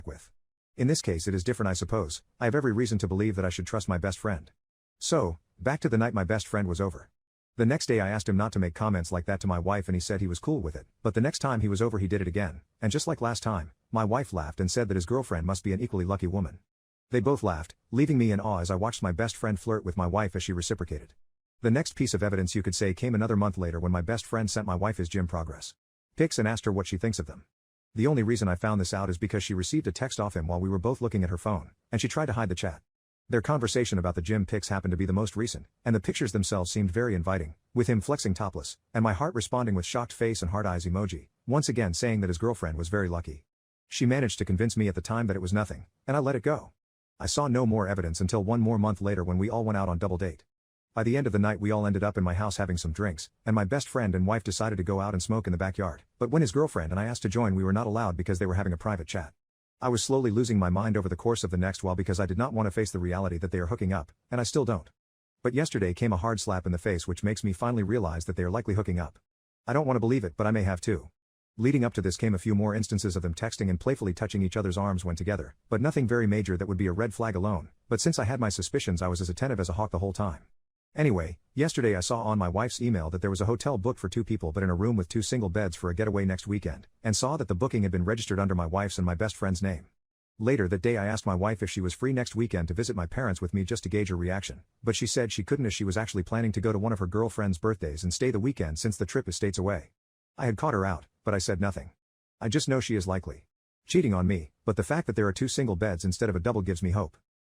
with. In this case it is different, I suppose. I have every reason to believe that I should trust my best friend. So, back to the night my best friend was over. The next day I asked him not to make comments like that to my wife and he said he was cool with it, but the next time he was over he did it again, and just like last time, my wife laughed and said that his girlfriend must be an equally lucky woman. They both laughed, leaving me in awe as I watched my best friend flirt with my wife as she reciprocated. The next piece of evidence you could say came another month later when my best friend sent my wife his gym progress pics and asked her what she thinks of them. The only reason I found this out is because she received a text off him while we were both looking at her phone, and she tried to hide the chat. Their conversation about the gym pics happened to be the most recent, and the pictures themselves seemed very inviting, with him flexing topless, and my heart responding with shocked face and heart eyes emoji, once again saying that his girlfriend was very lucky. She managed to convince me at the time that it was nothing, and I let it go. I saw no more evidence until one more month later when we all went out on double date. By the end of the night we all ended up in my house having some drinks, and my best friend and wife decided to go out and smoke in the backyard, but when his girlfriend and I asked to join we were not allowed because they were having a private chat. I was slowly losing my mind over the course of the next while because I did not want to face the reality that they are hooking up, and I still don't. But yesterday came a hard slap in the face which makes me finally realize that they are likely hooking up. I don't want to believe it, but I may have too. Leading up to this came a few more instances of them texting and playfully touching each other's arms when together, but nothing very major that would be a red flag alone, but since I had my suspicions I was as attentive as a hawk the whole time. Anyway, yesterday I saw on my wife's email that there was a hotel booked for 2 people but in a room with 2 single beds for a getaway next weekend, and saw that the booking had been registered under my wife's and my best friend's name. Later that day I asked my wife if she was free next weekend to visit my parents with me just to gauge her reaction, but she said she couldn't as she was actually planning to go to one of her girlfriend's birthdays and stay the weekend since the trip is states away. I had caught her out, but I said nothing. I just know she is likely cheating on me, but the fact that there are 2 single beds instead of a double gives me hope.